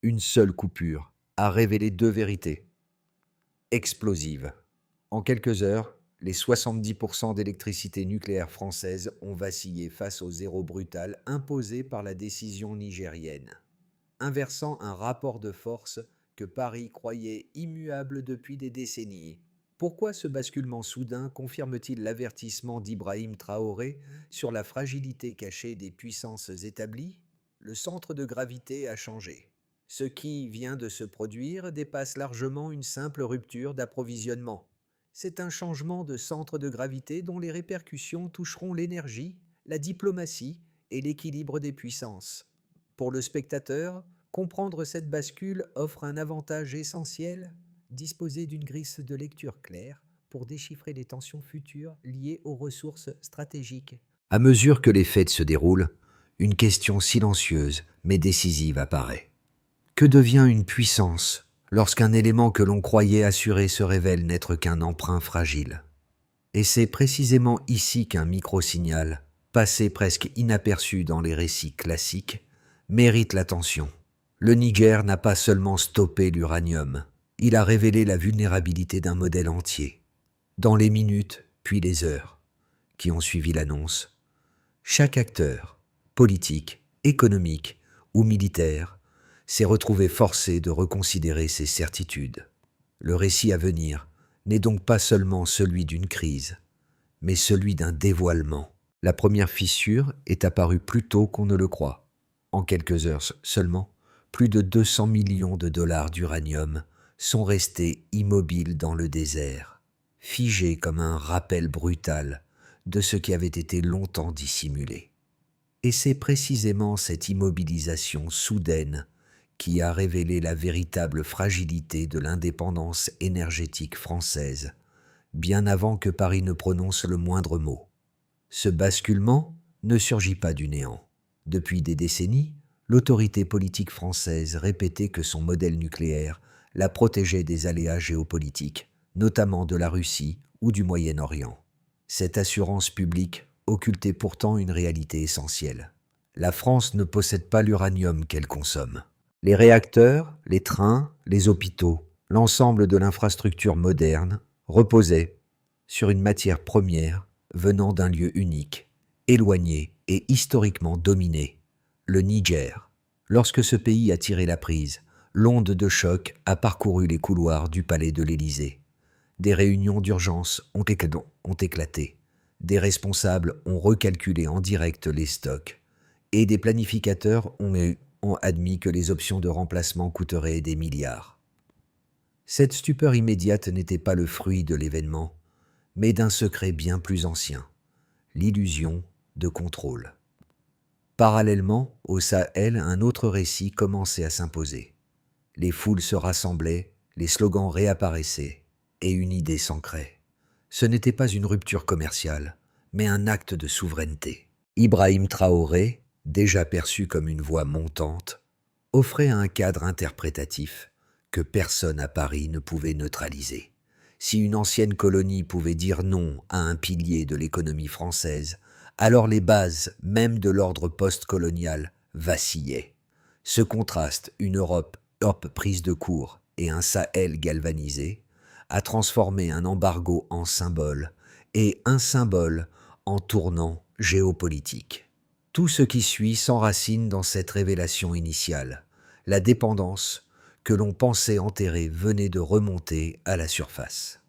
Une seule coupure a révélé deux vérités explosives. En quelques heures, les 70% d'électricité nucléaire française ont vacillé face au zéro brutal imposé par la décision nigérienne, inversant un rapport de force que Paris croyait immuable depuis des décennies. Pourquoi ce basculement soudain confirme-t-il l'avertissement d'Ibrahim Traoré sur la fragilité cachée des puissances établies? Le centre de gravité a changé. Ce qui vient de se produire dépasse largement une simple rupture d'approvisionnement. C'est un changement de centre de gravité dont les répercussions toucheront l'énergie, la diplomatie et l'équilibre des puissances. Pour le spectateur, comprendre cette bascule offre un avantage essentiel, disposer d'une grille de lecture claire pour déchiffrer les tensions futures liées aux ressources stratégiques. À mesure que les faits se déroulent, une question silencieuse mais décisive apparaît. Que devient une puissance lorsqu'un élément que l'on croyait assuré se révèle n'être qu'un emprunt fragile? Et c'est précisément ici qu'un micro-signal, passé presque inaperçu dans les récits classiques, mérite l'attention. Le Niger n'a pas seulement stoppé l'uranium, il a révélé la vulnérabilité d'un modèle entier. Dans les minutes, puis les heures, qui ont suivi l'annonce, chaque acteur, politique, économique ou militaire, s'est retrouvé forcé de reconsidérer ses certitudes. Le récit à venir n'est donc pas seulement celui d'une crise, mais celui d'un dévoilement. La première fissure est apparue plus tôt qu'on ne le croit. En quelques heures seulement, plus de 200 millions de dollars d'uranium sont restés immobiles dans le désert, figés comme un rappel brutal de ce qui avait été longtemps dissimulé. Et c'est précisément cette immobilisation soudaine qui a révélé la véritable fragilité de l'indépendance énergétique française, bien avant que Paris ne prononce le moindre mot. Ce basculement ne surgit pas du néant. Depuis des décennies, l'autorité politique française répétait que son modèle nucléaire la protégeait des aléas géopolitiques, notamment de la Russie ou du Moyen-Orient. Cette assurance publique occultait pourtant une réalité essentielle. La France ne possède pas l'uranium qu'elle consomme. Les réacteurs, les trains, les hôpitaux, l'ensemble de l'infrastructure moderne reposaient sur une matière première venant d'un lieu unique, éloigné et historiquement dominé, le Niger. Lorsque ce pays a tiré la prise, l'onde de choc a parcouru les couloirs du palais de l'Élysée. Des réunions d'urgence ont éclaté. Des responsables ont recalculé en direct les stocks. Et des planificateurs ont admis que les options de remplacement coûteraient des milliards. Cette stupeur immédiate n'était pas le fruit de l'événement, mais d'un secret bien plus ancien, l'illusion de contrôle. Parallèlement, au Sahel, un autre récit commençait à s'imposer. Les foules se rassemblaient, les slogans réapparaissaient, et une idée s'ancrait. Ce n'était pas une rupture commerciale, mais un acte de souveraineté. Ibrahim Traoré, déjà perçu comme une voix montante, offrait un cadre interprétatif que personne à Paris ne pouvait neutraliser. Si une ancienne colonie pouvait dire non à un pilier de l'économie française, alors les bases même de l'ordre post-colonial vacillaient. Ce contraste, une Europe prise de court et un Sahel galvanisé, a transformé un embargo en symbole et un symbole en tournant géopolitique. Tout ce qui suit s'enracine dans cette révélation initiale. La dépendance que l'on pensait enterrée venait de remonter à la surface.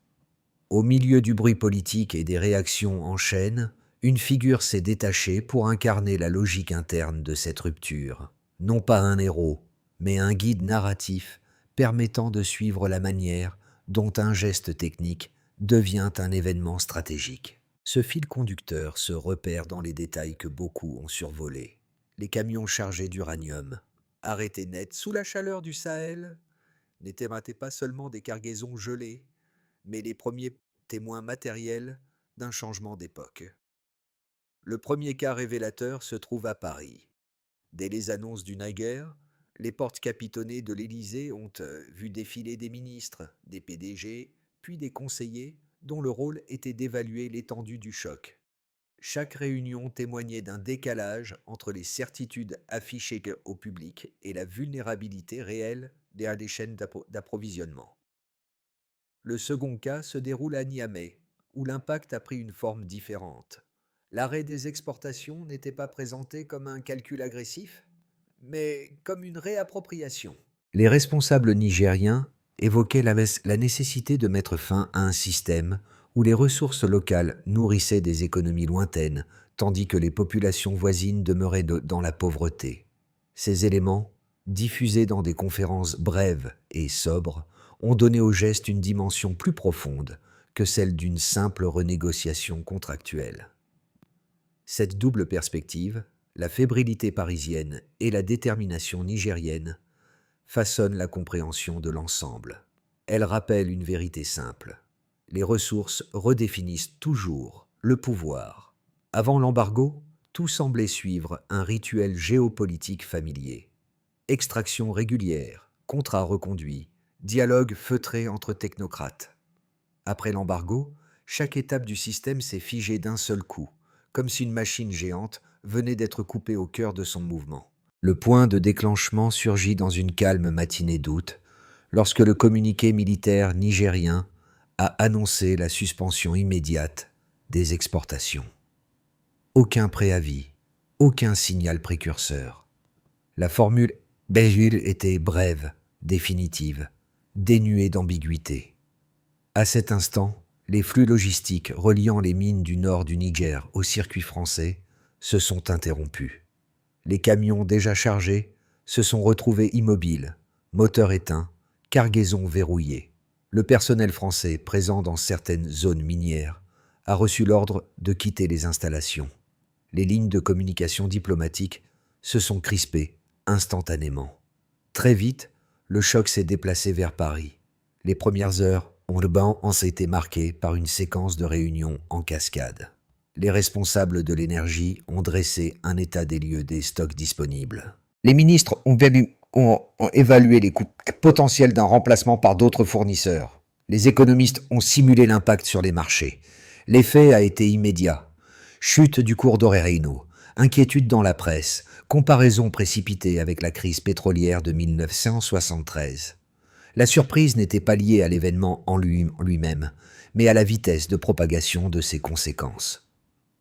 Au milieu du bruit politique et des réactions en chaîne, une figure s'est détachée pour incarner la logique interne de cette rupture. Non pas un héros, mais un guide narratif permettant de suivre la manière dont un geste technique devient un événement stratégique. Ce fil conducteur se repère dans les détails que beaucoup ont survolés. Les camions chargés d'uranium, arrêtés net sous la chaleur du Sahel, n'étaient pas seulement des cargaisons gelées, mais les premiers témoins matériels d'un changement d'époque. Le premier cas révélateur se trouve à Paris. Dès les annonces du naguère, les portes capitonnées de l'Élysée ont vu défiler des ministres, des PDG, puis des conseillers dont le rôle était d'évaluer l'étendue du choc. Chaque réunion témoignait d'un décalage entre les certitudes affichées au public et la vulnérabilité réelle des chaînes d'approvisionnement. Le second cas se déroule à Niamey, où l'impact a pris une forme différente. L'arrêt des exportations n'était pas présenté comme un calcul agressif, mais comme une réappropriation. Les responsables nigériens évoquaient la nécessité de mettre fin à un système où les ressources locales nourrissaient des économies lointaines, tandis que les populations voisines demeuraient dans la pauvreté. Ces éléments, diffusés dans des conférences brèves et sobres, ont donné au geste une dimension plus profonde que celle d'une simple renégociation contractuelle. Cette double perspective, la fébrilité parisienne et la détermination nigérienne, façonnent la compréhension de l'ensemble. Elle rappelle une vérité simple. Les ressources redéfinissent toujours le pouvoir. Avant l'embargo, tout semblait suivre un rituel géopolitique familier. Extraction régulière, contrats reconduits, dialogue feutré entre technocrates. Après l'embargo, chaque étape du système s'est figée d'un seul coup, comme si une machine géante venait d'être coupée au cœur de son mouvement. Le point de déclenchement surgit dans une calme matinée d'août, lorsque le communiqué militaire nigérien a annoncé la suspension immédiate des exportations. Aucun préavis, aucun signal précurseur. La formule Béjul était brève, définitive, dénuée d'ambiguïté. À cet instant, les flux logistiques reliant les mines du nord du Niger au circuit français se sont interrompus. Les camions déjà chargés se sont retrouvés immobiles, moteurs éteints, cargaisons verrouillées. Le personnel français présent dans certaines zones minières a reçu l'ordre de quitter les installations. Les lignes de communication diplomatique se sont crispées instantanément. Très vite, le choc s'est déplacé vers Paris. Les premières heures ont été marquées par une séquence de réunions en cascade. Les responsables de l'énergie ont dressé un état des lieux des stocks disponibles. Les ministres ont évalué les coûts potentiels d'un remplacement par d'autres fournisseurs. Les économistes ont simulé l'impact sur les marchés. L'effet a été immédiat. Chute du cours d'Orerino, inquiétude dans la presse, comparaison précipitée avec la crise pétrolière de 1973. La surprise n'était pas liée à l'événement en lui-même, mais à la vitesse de propagation de ses conséquences.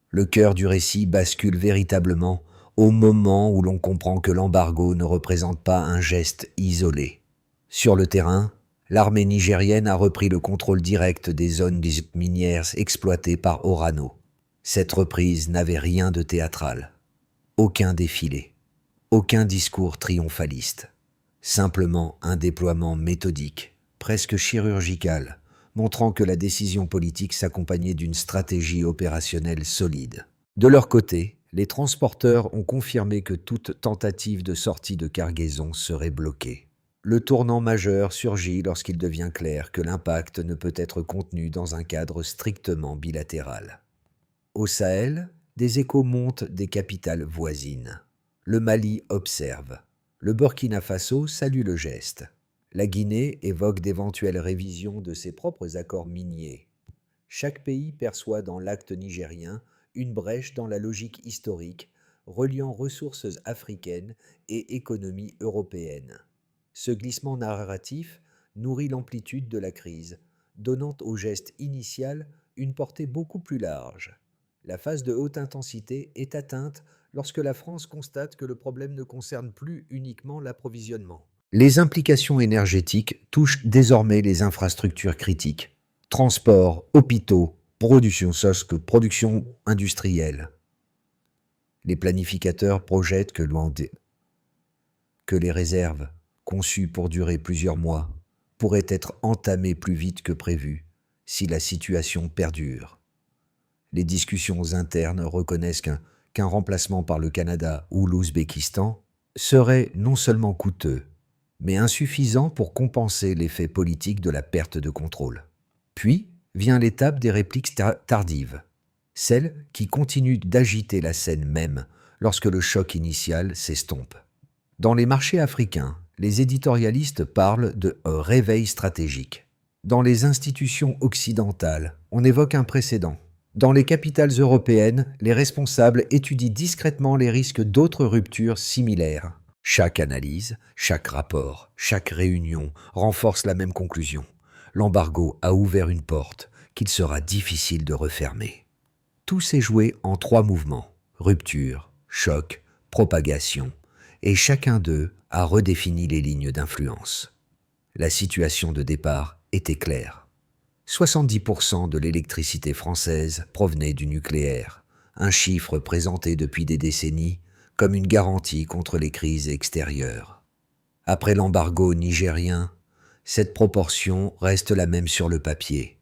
Le cœur du récit bascule véritablement au moment où l'on comprend que l'embargo ne représente pas un geste isolé. Sur le terrain, l'armée nigérienne a repris le contrôle direct des zones minières exploitées par Orano. Cette reprise n'avait rien de théâtral. Aucun défilé, aucun discours triomphaliste. Simplement un déploiement méthodique, presque chirurgical, montrant que la décision politique s'accompagnait d'une stratégie opérationnelle solide. De leur côté, les transporteurs ont confirmé que toute tentative de sortie de cargaison serait bloquée. Le tournant majeur surgit lorsqu'il devient clair que l'impact ne peut être contenu dans un cadre strictement bilatéral. Au Sahel, des échos montent des capitales voisines. Le Mali observe. Le Burkina Faso salue le geste. La Guinée évoque d'éventuelles révisions de ses propres accords miniers. Chaque pays perçoit dans l'acte nigérien une brèche dans la logique historique reliant ressources africaines et économie européenne. Ce glissement narratif nourrit l'amplitude de la crise, donnant au geste initial une portée beaucoup plus large. La phase de haute intensité est atteinte lorsque la France constate que le problème ne concerne plus uniquement l'approvisionnement. Les implications énergétiques touchent désormais les infrastructures critiques. Transports, hôpitaux, production industrielle. Les planificateurs projettent que les réserves, conçues pour durer plusieurs mois, pourraient être entamées plus vite que prévu si la situation perdure. Les discussions internes reconnaissent qu'un remplacement par le Canada ou l'Ouzbékistan serait non seulement coûteux, mais insuffisant pour compenser l'effet politique de la perte de contrôle. Puis vient l'étape des répliques tardives, celle qui continue d'agiter la scène même lorsque le choc initial s'estompe. Dans les marchés africains, les éditorialistes parlent de réveil stratégique. Dans les institutions occidentales, on évoque un précédent, Dans les capitales européennes, les responsables étudient discrètement les risques d'autres ruptures similaires. Chaque analyse, chaque rapport, chaque réunion renforce la même conclusion. L'embargo a ouvert une porte qu'il sera difficile de refermer. Tout s'est joué en 3 mouvements: rupture, choc, propagation, et chacun d'eux a redéfini les lignes d'influence. La situation de départ était claire. 70% de l'électricité française provenait du nucléaire, un chiffre présenté depuis des décennies comme une garantie contre les crises extérieures. Après l'embargo nigérien, cette proportion reste la même sur le papier,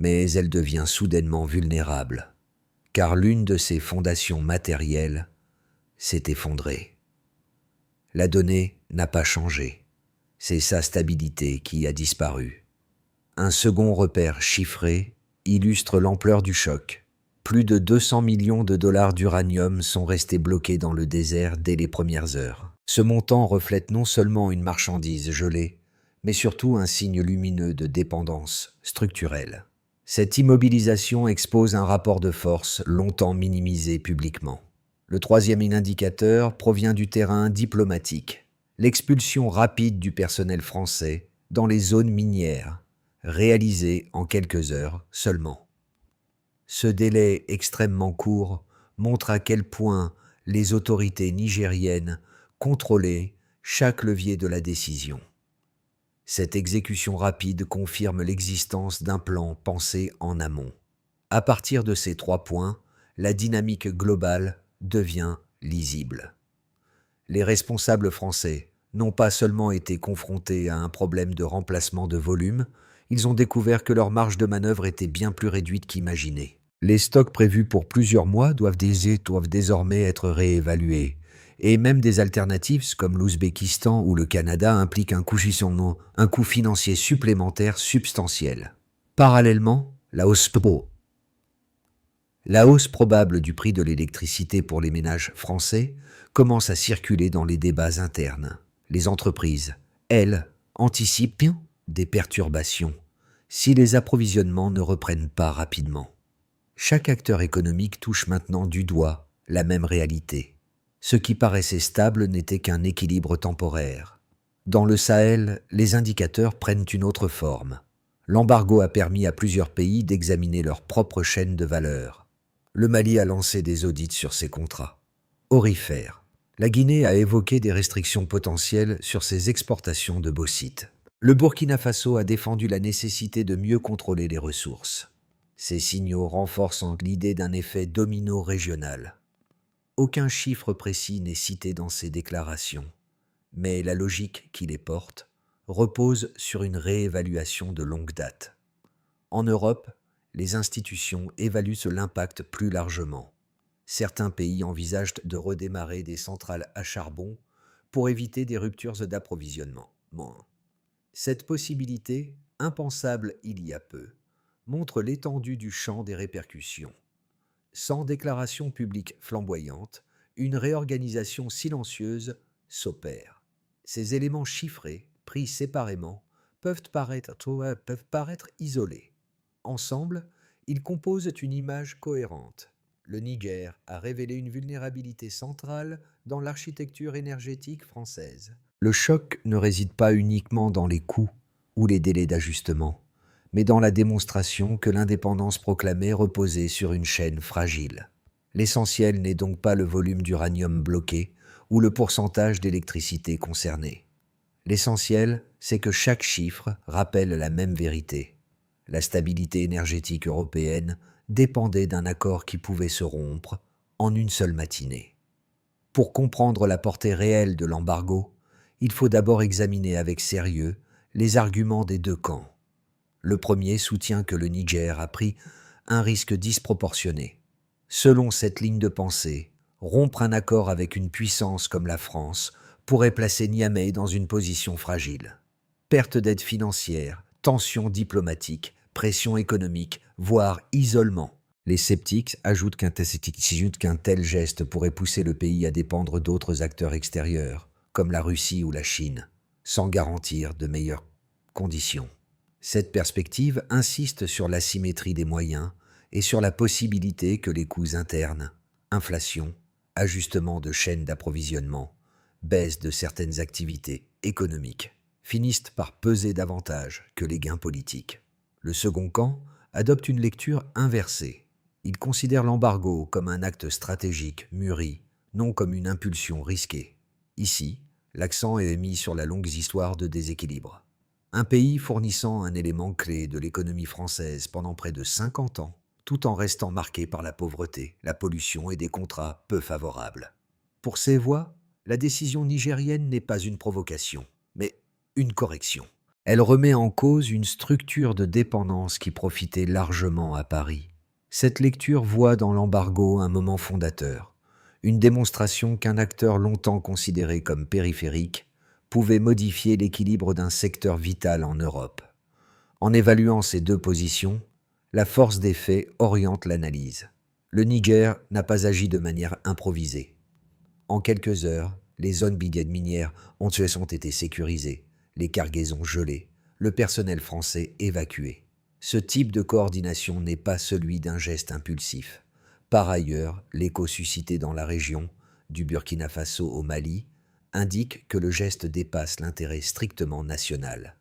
mais elle devient soudainement vulnérable, car l'une de ses fondations matérielles s'est effondrée. La donnée n'a pas changé, c'est sa stabilité qui a disparu. Un second repère chiffré illustre l'ampleur du choc. Plus de 200 millions de dollars d'uranium sont restés bloqués dans le désert dès les premières heures. Ce montant reflète non seulement une marchandise gelée, mais surtout un signe lumineux de dépendance structurelle. Cette immobilisation expose un rapport de force longtemps minimisé publiquement. Le troisième indicateur provient du terrain diplomatique. L'expulsion rapide du personnel français dans les zones minières, réalisée en quelques heures seulement. Ce délai extrêmement court montre à quel point les autorités nigériennes contrôlaient chaque levier de la décision. Cette exécution rapide confirme l'existence d'un plan pensé en amont. À partir de ces 3 points, la dynamique globale devient lisible. Les responsables français n'ont pas seulement été confrontés à un problème de remplacement de volume, ils ont découvert que leur marge de manœuvre était bien plus réduite qu'imaginé. Les stocks prévus pour plusieurs mois doivent désormais être réévalués. Et même des alternatives comme l'Ouzbékistan ou le Canada impliquent un coût financier supplémentaire substantiel. Parallèlement, la hausse probable du prix de l'électricité pour les ménages français commence à circuler dans les débats internes. Les entreprises, elles, anticipent des perturbations si les approvisionnements ne reprennent pas rapidement. Chaque acteur économique touche maintenant du doigt la même réalité. Ce qui paraissait stable n'était qu'un équilibre temporaire. Dans le Sahel, les indicateurs prennent une autre forme. L'embargo a permis à plusieurs pays d'examiner leur propre chaîne de valeur. Le Mali a lancé des audits sur ses contrats. Aurifère. La Guinée a évoqué des restrictions potentielles sur ses exportations de bauxite. Le Burkina Faso a défendu la nécessité de mieux contrôler les ressources. Ces signaux renforcent l'idée d'un effet domino régional. Aucun chiffre précis n'est cité dans ces déclarations, mais la logique qui les porte repose sur une réévaluation de longue date. En Europe, les institutions évaluent l'impact plus largement. Certains pays envisagent de redémarrer des centrales à charbon pour éviter des ruptures d'approvisionnement. Cette possibilité, impensable il y a peu, montre l'étendue du champ des répercussions. Sans déclaration publique flamboyante, une réorganisation silencieuse s'opère. Ces éléments chiffrés, pris séparément, peuvent paraître isolés. Ensemble, ils composent une image cohérente. Le Niger a révélé une vulnérabilité centrale dans l'architecture énergétique française. Le choc ne réside pas uniquement dans les coûts ou les délais d'ajustement, mais dans la démonstration que l'indépendance proclamée reposait sur une chaîne fragile. L'essentiel n'est donc pas le volume d'uranium bloqué ou le pourcentage d'électricité concernée. L'essentiel, c'est que chaque chiffre rappelle la même vérité. La stabilité énergétique européenne dépendait d'un accord qui pouvait se rompre en une seule matinée. Pour comprendre la portée réelle de l'embargo, il faut d'abord examiner avec sérieux les arguments des 2 camps. Le premier soutient que le Niger a pris un risque disproportionné. Selon cette ligne de pensée, rompre un accord avec une puissance comme la France pourrait placer Niamey dans une position fragile. Perte d'aide financière, tensions diplomatiques, pression économique, voire isolement. Les sceptiques ajoutent qu'un tel geste pourrait pousser le pays à dépendre d'autres acteurs extérieurs, comme la Russie ou la Chine, sans garantir de meilleures conditions. Cette perspective insiste sur l'asymétrie des moyens et sur la possibilité que les coûts internes, inflation, ajustement de chaînes d'approvisionnement, baisse de certaines activités économiques, finissent par peser davantage que les gains politiques. Le second camp adopte une lecture inversée. Il considère l'embargo comme un acte stratégique mûri, non comme une impulsion risquée. Ici, l'accent est mis sur la longue histoire de déséquilibre. Un pays fournissant un élément clé de l'économie française pendant près de 50 ans, tout en restant marqué par la pauvreté, la pollution et des contrats peu favorables. Pour ces voix, la décision nigérienne n'est pas une provocation, mais une correction. Elle remet en cause une structure de dépendance qui profitait largement à Paris. Cette lecture voit dans l'embargo un moment fondateur, une démonstration qu'un acteur longtemps considéré comme périphérique pouvait modifier l'équilibre d'un secteur vital en Europe. En évaluant ces deux positions, la force des faits oriente l'analyse. Le Niger n'a pas agi de manière improvisée. En quelques heures, les zones minières ont été sécurisées, les cargaisons gelées, le personnel français évacué. Ce type de coordination n'est pas celui d'un geste impulsif. Par ailleurs, l'écho suscité dans la région, du Burkina Faso au Mali, indique que le geste dépasse l'intérêt strictement national.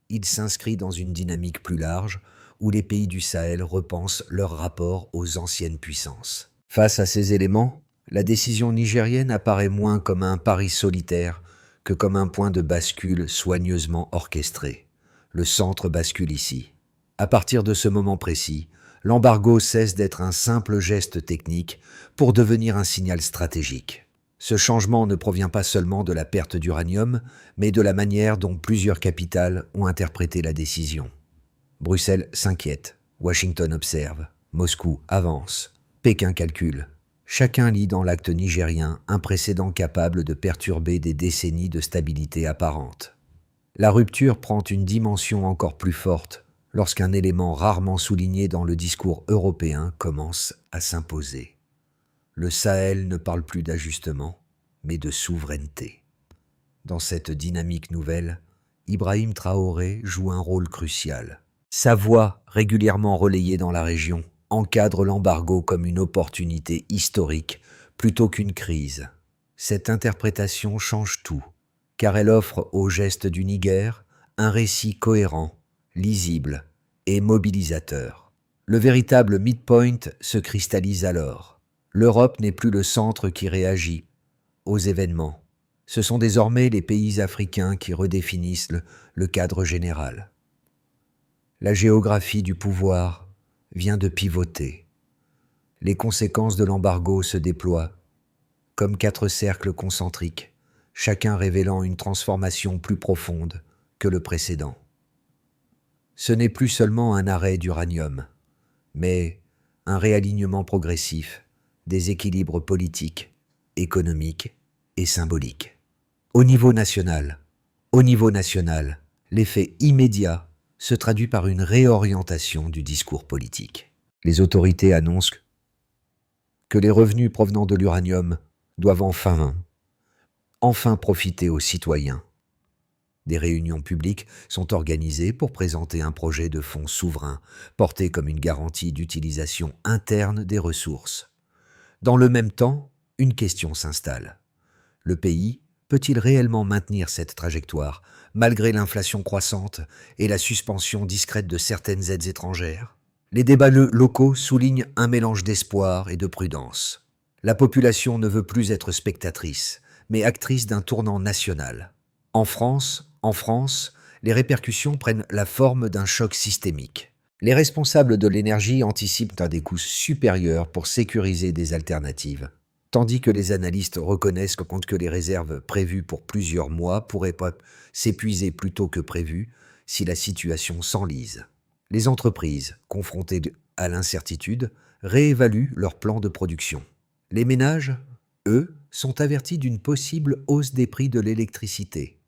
Il s'inscrit dans une dynamique plus large où les pays du Sahel repensent leur rapport aux anciennes puissances. Face à ces éléments, la décision nigérienne apparaît moins comme un pari solitaire que comme un point de bascule soigneusement orchestré. Le centre bascule ici. À partir de ce moment précis, l'embargo cesse d'être un simple geste technique pour devenir un signal stratégique. Ce changement ne provient pas seulement de la perte d'uranium, mais de la manière dont plusieurs capitales ont interprété la décision. Bruxelles s'inquiète, Washington observe, Moscou avance, Pékin calcule. Chacun lit dans l'acte nigérien un précédent capable de perturber des décennies de stabilité apparente. La rupture prend une dimension encore plus forte lorsqu'un élément rarement souligné dans le discours européen commence à s'imposer. Le Sahel ne parle plus d'ajustement, mais de souveraineté. Dans cette dynamique nouvelle, Ibrahim Traoré joue un rôle crucial. Sa voix, régulièrement relayée dans la région, encadre l'embargo comme une opportunité historique plutôt qu'une crise. Cette interprétation change tout, car elle offre au geste du Niger un récit cohérent, lisible et mobilisateur. Le véritable midpoint se cristallise alors. L'Europe n'est plus le centre qui réagit aux événements. Ce sont désormais les pays africains qui redéfinissent le cadre général. La géographie du pouvoir vient de pivoter. Les conséquences de l'embargo se déploient, comme 4 cercles concentriques, chacun révélant une transformation plus profonde que le précédent. Ce n'est plus seulement un arrêt d'uranium, mais un réalignement progressif des équilibres politiques, économiques et symboliques. Au niveau national, l'effet immédiat se traduit par une réorientation du discours politique. Les autorités annoncent que les revenus provenant de l'uranium doivent enfin profiter aux citoyens. Des réunions publiques sont organisées pour présenter un projet de fonds souverain porté comme une garantie d'utilisation interne des ressources. Dans le même temps, une question s'installe. Le pays peut-il réellement maintenir cette trajectoire, malgré l'inflation croissante et la suspension discrète de certaines aides étrangères? Les débats locaux soulignent un mélange d'espoir et de prudence. La population ne veut plus être spectatrice, mais actrice d'un tournant national. En France, les répercussions prennent la forme d'un choc systémique. Les responsables de l'énergie anticipent des coûts supérieurs pour sécuriser des alternatives, tandis que les analystes reconnaissent que les réserves prévues pour plusieurs mois pourraient s'épuiser plus tôt que prévu si la situation s'enlise. Les entreprises, confrontées à l'incertitude, réévaluent leurs plans de production. Les ménages, eux, sont avertis d'une possible hausse des prix de l'électricité.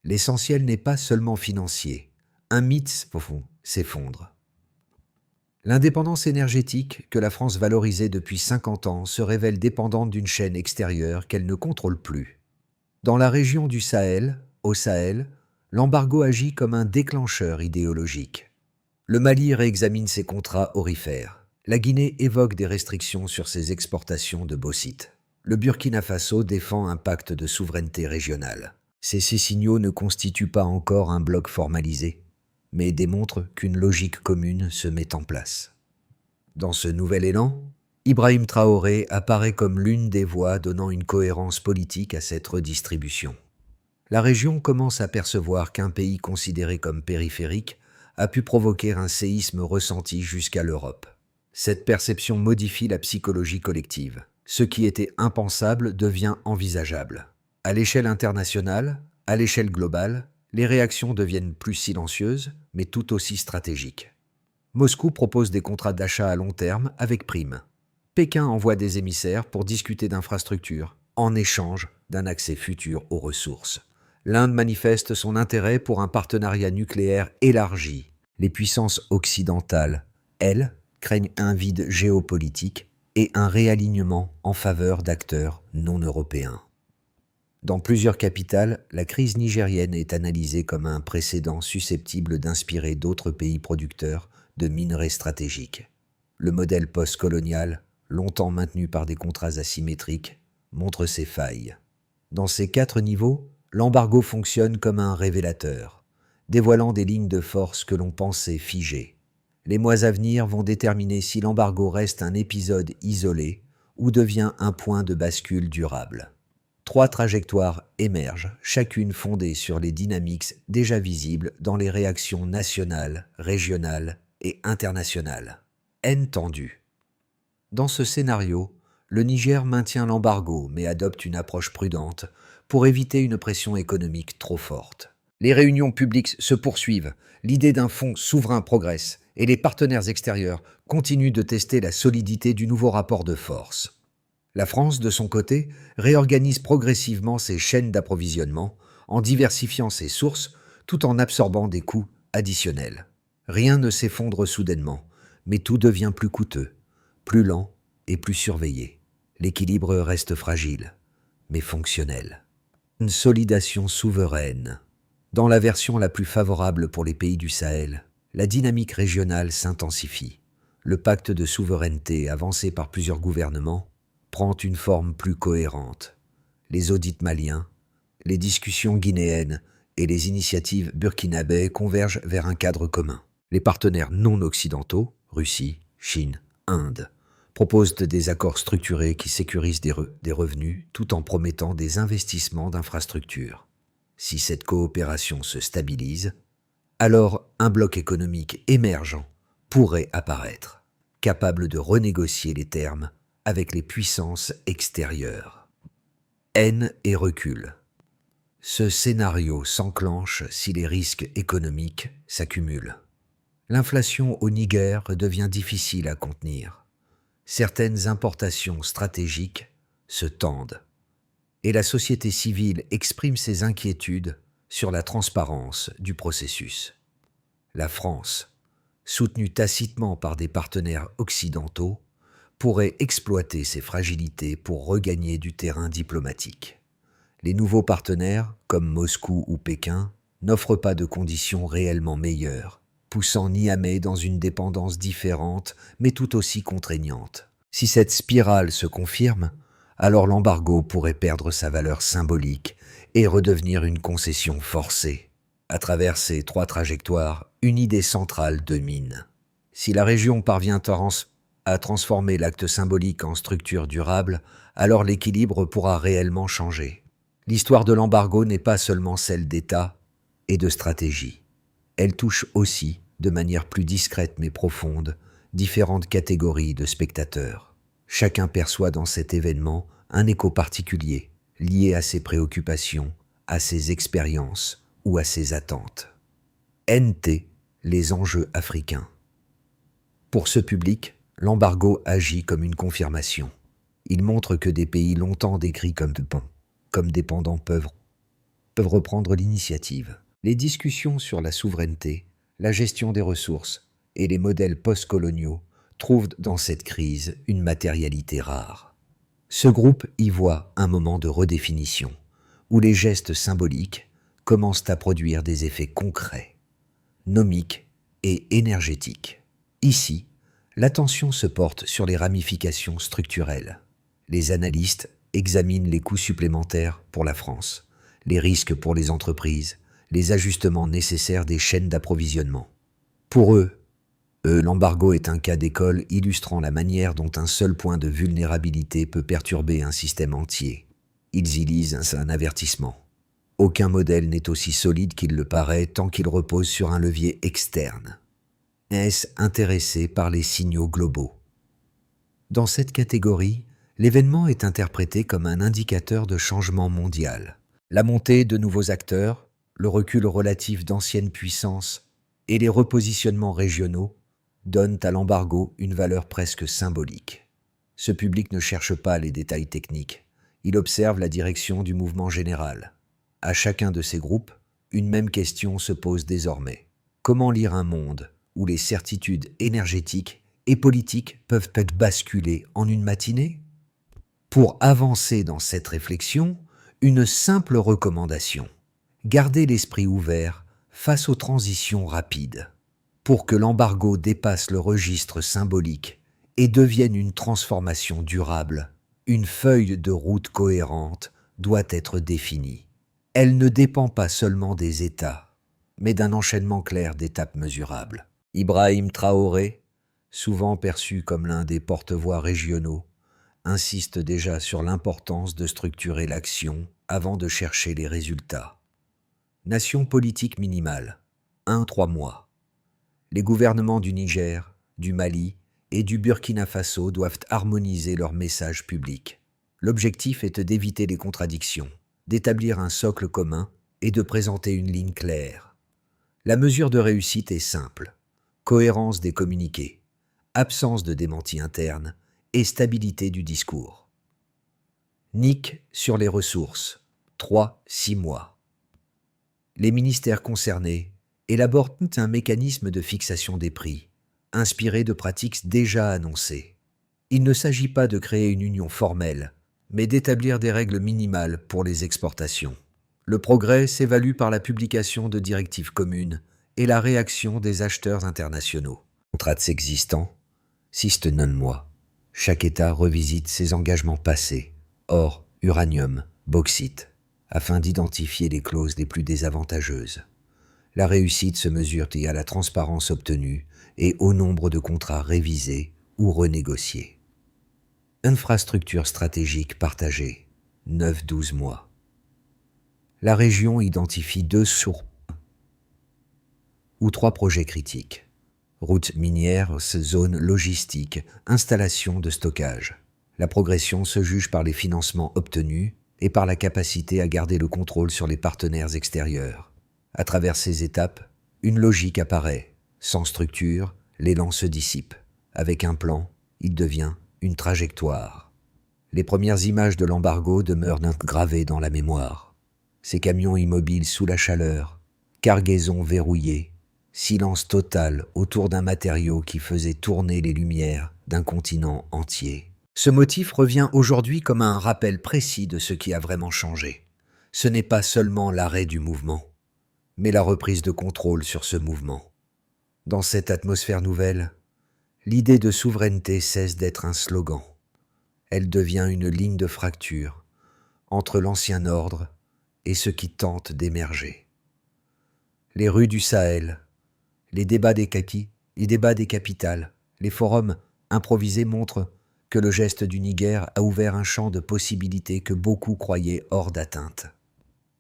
L'essentiel n'est pas seulement financier. Un mythe s'effondre. L'indépendance énergétique que la France valorisait depuis 50 ans se révèle dépendante d'une chaîne extérieure qu'elle ne contrôle plus. Dans la région du Sahel, au Sahel, l'embargo agit comme un déclencheur idéologique. Le Mali réexamine ses contrats aurifères. La Guinée évoque des restrictions sur ses exportations de bauxite. Le Burkina Faso défend un pacte de souveraineté régionale. Ces signaux ne constituent pas encore un bloc formalisé, mais démontrent qu'une logique commune se met en place. Dans ce nouvel élan, Ibrahim Traoré apparaît comme l'une des voix donnant une cohérence politique à cette redistribution. La région commence à percevoir qu'un pays considéré comme périphérique a pu provoquer un séisme ressenti jusqu'à l'Europe. Cette perception modifie la psychologie collective. Ce qui était impensable devient envisageable. À l'échelle internationale, à l'échelle globale, les réactions deviennent plus silencieuses, mais tout aussi stratégiques. Moscou propose des contrats d'achat à long terme avec prime. Pékin envoie des émissaires pour discuter d'infrastructures, en échange d'un accès futur aux ressources. L'Inde manifeste son intérêt pour un partenariat nucléaire élargi. Les puissances occidentales, elles, craignent un vide géopolitique et un réalignement en faveur d'acteurs non européens. Dans plusieurs capitales, la crise nigérienne est analysée comme un précédent susceptible d'inspirer d'autres pays producteurs de minerais stratégiques. Le modèle post-colonial, longtemps maintenu par des contrats asymétriques, montre ses failles. Dans ces 4 niveaux, l'embargo fonctionne comme un révélateur, dévoilant des lignes de force que l'on pensait figées. Les mois à venir vont déterminer si l'embargo reste un épisode isolé ou devient un point de bascule durable. 3 trajectoires émergent, chacune fondée sur les dynamiques déjà visibles dans les réactions nationales, régionales et internationales. Haine tendue. Dans ce scénario, le Niger maintient l'embargo mais adopte une approche prudente pour éviter une pression économique trop forte. Les réunions publiques se poursuivent, l'idée d'un fonds souverain progresse et les partenaires extérieurs continuent de tester la solidité du nouveau rapport de force. La France, de son côté, réorganise progressivement ses chaînes d'approvisionnement en diversifiant ses sources tout en absorbant des coûts additionnels. Rien ne s'effondre soudainement, mais tout devient plus coûteux, plus lent et plus surveillé. L'équilibre reste fragile, mais fonctionnel. Une consolidation souveraine. Dans la version la plus favorable pour les pays du Sahel, la dynamique régionale s'intensifie. Le pacte de souveraineté avancé par plusieurs gouvernements prend une forme plus cohérente. Les audits maliens, les discussions guinéennes et les initiatives burkinabè convergent vers un cadre commun. Les partenaires non occidentaux, Russie, Chine, Inde, proposent des accords structurés qui sécurisent des revenus tout en promettant des investissements d'infrastructures. Si cette coopération se stabilise, alors un bloc économique émergent pourrait apparaître, capable de renégocier les termes avec les puissances extérieures. Haine et recul. Ce scénario s'enclenche si les risques économiques s'accumulent. L'inflation au Niger devient difficile à contenir. Certaines importations stratégiques se tendent. Et la société civile exprime ses inquiétudes sur la transparence du processus. La France, soutenue tacitement par des partenaires occidentaux, pourrait exploiter ces fragilités pour regagner du terrain diplomatique. Les nouveaux partenaires, comme Moscou ou Pékin, n'offrent pas de conditions réellement meilleures, poussant Niamey dans une dépendance différente mais tout aussi contraignante. Si cette spirale se confirme, alors l'embargo pourrait perdre sa valeur symbolique et redevenir une concession forcée. À travers ces 3 trajectoires, une idée centrale domine. Si la région parvient à transformer l'acte symbolique en structure durable, alors l'équilibre pourra réellement changer. L'histoire de l'embargo n'est pas seulement celle d'État et de stratégie. Elle touche aussi, de manière plus discrète mais profonde, différentes catégories de spectateurs. Chacun perçoit dans cet événement un écho particulier, lié à ses préoccupations, à ses expériences ou à ses attentes. NT, les enjeux africains. Pour ce public, l'embargo agit comme une confirmation. Il montre que des pays longtemps décrits comme dépendants peuvent reprendre l'initiative. Les discussions sur la souveraineté, la gestion des ressources et les modèles post-coloniaux trouvent dans cette crise une matérialité rare. Ce groupe y voit un moment de redéfinition, où les gestes symboliques commencent à produire des effets concrets, nomiques et énergétiques. Ici, L'attention se porte sur les ramifications structurelles. Les analystes examinent les coûts supplémentaires pour la France, les risques pour les entreprises, les ajustements nécessaires des chaînes d'approvisionnement. Pour eux, l'embargo est un cas d'école illustrant la manière dont un seul point de vulnérabilité peut perturber un système entier. Ils y lisent un avertissement. Aucun modèle n'est aussi solide qu'il le paraît tant qu'il repose sur un levier externe. Est-ce intéressé par les signaux globaux? Dans cette catégorie, l'événement est interprété comme un indicateur de changement mondial. La montée de nouveaux acteurs, le recul relatif d'anciennes puissances et les repositionnements régionaux donnent à l'embargo une valeur presque symbolique. Ce public ne cherche pas les détails techniques, il observe la direction du mouvement général. À chacun de ces groupes, une même question se pose désormais. Comment lire un monde où les certitudes énergétiques et politiques peuvent être basculées en une matinée? Pour avancer dans cette réflexion, une simple recommandation. Gardez l'esprit ouvert face aux transitions rapides. Pour que l'embargo dépasse le registre symbolique et devienne une transformation durable, une feuille de route cohérente doit être définie. Elle ne dépend pas seulement des États, mais d'un enchaînement clair d'étapes mesurables. Ibrahim Traoré, souvent perçu comme l'un des porte-voix régionaux, insiste déjà sur l'importance de structurer l'action avant de chercher les résultats. Nation politique minimale, 1-3 mois. Les gouvernements du Niger, du Mali et du Burkina Faso doivent harmoniser leurs messages publics. L'objectif est d'éviter les contradictions, d'établir un socle commun et de présenter une ligne claire. La mesure de réussite est simple. Cohérence des communiqués, absence de démenti interne et stabilité du discours. NIC sur les ressources, 3-6 mois. Les ministères concernés élaborent un mécanisme de fixation des prix, inspiré de pratiques déjà annoncées. Il ne s'agit pas de créer une union formelle, mais d'établir des règles minimales pour les exportations. Le progrès s'évalue par la publication de directives communes et la réaction des acheteurs internationaux. Contrats existants, 6-9 mois. Chaque État revisite ses engagements passés, or, uranium, bauxite, afin d'identifier les clauses les plus désavantageuses. La réussite se mesure à la transparence obtenue et au nombre de contrats révisés ou renégociés. Infrastructure stratégique partagée, 9-12 mois. La région identifie 2 ou 3 projets critiques. Routes minières, zones logistiques, installations de stockage. La progression se juge par les financements obtenus et par la capacité à garder le contrôle sur les partenaires extérieurs. À travers ces étapes, une logique apparaît. Sans structure, l'élan se dissipe. Avec un plan, il devient une trajectoire. Les premières images de l'embargo demeurent gravées dans la mémoire. Ces camions immobiles sous la chaleur, cargaisons verrouillées, silence total autour d'un matériau qui faisait tourner les lumières d'un continent entier. Ce motif revient aujourd'hui comme un rappel précis de ce qui a vraiment changé. Ce n'est pas seulement l'arrêt du mouvement, mais la reprise de contrôle sur ce mouvement. Dans cette atmosphère nouvelle, l'idée de souveraineté cesse d'être un slogan. Elle devient une ligne de fracture entre l'ancien ordre et ce qui tente d'émerger. Les rues du Sahel, les débats des capitales, les forums improvisés montrent que le geste du Niger a ouvert un champ de possibilités que beaucoup croyaient hors d'atteinte.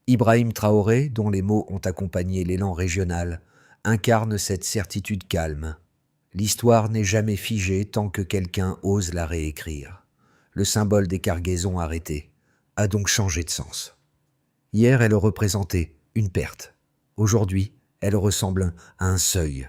Ibrahim Traoré, dont les mots ont accompagné l'élan régional, incarne cette certitude calme. L'histoire n'est jamais figée tant que quelqu'un ose la réécrire. Le symbole des cargaisons arrêtées a donc changé de sens. Hier, elle représentait une perte. Aujourd'hui, elle ressemble à un seuil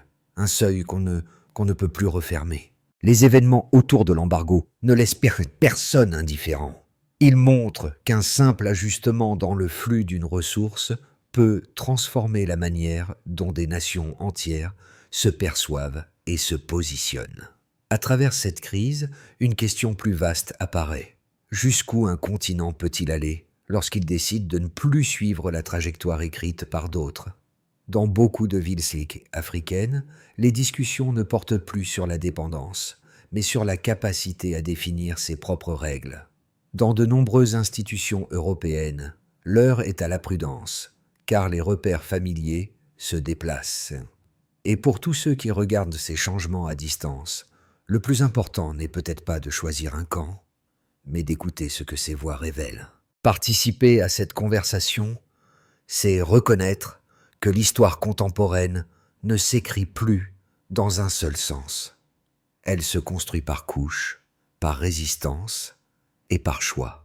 qu'on ne peut plus refermer. Les événements autour de l'embargo ne laissent personne indifférent. Ils montrent qu'un simple ajustement dans le flux d'une ressource peut transformer la manière dont des nations entières se perçoivent et se positionnent. À travers cette crise, une question plus vaste apparaît. Jusqu'où un continent peut-il aller lorsqu'il décide de ne plus suivre la trajectoire écrite par d'autres? Dans beaucoup de villes africaines, les discussions ne portent plus sur la dépendance, mais sur la capacité à définir ses propres règles. Dans de nombreuses institutions européennes, l'heure est à la prudence, car les repères familiers se déplacent. Et pour tous ceux qui regardent ces changements à distance, le plus important n'est peut-être pas de choisir un camp, mais d'écouter ce que ces voix révèlent. Participer à cette conversation, c'est reconnaître que l'histoire contemporaine ne s'écrit plus dans un seul sens. Elle se construit par couches, par résistance et par choix.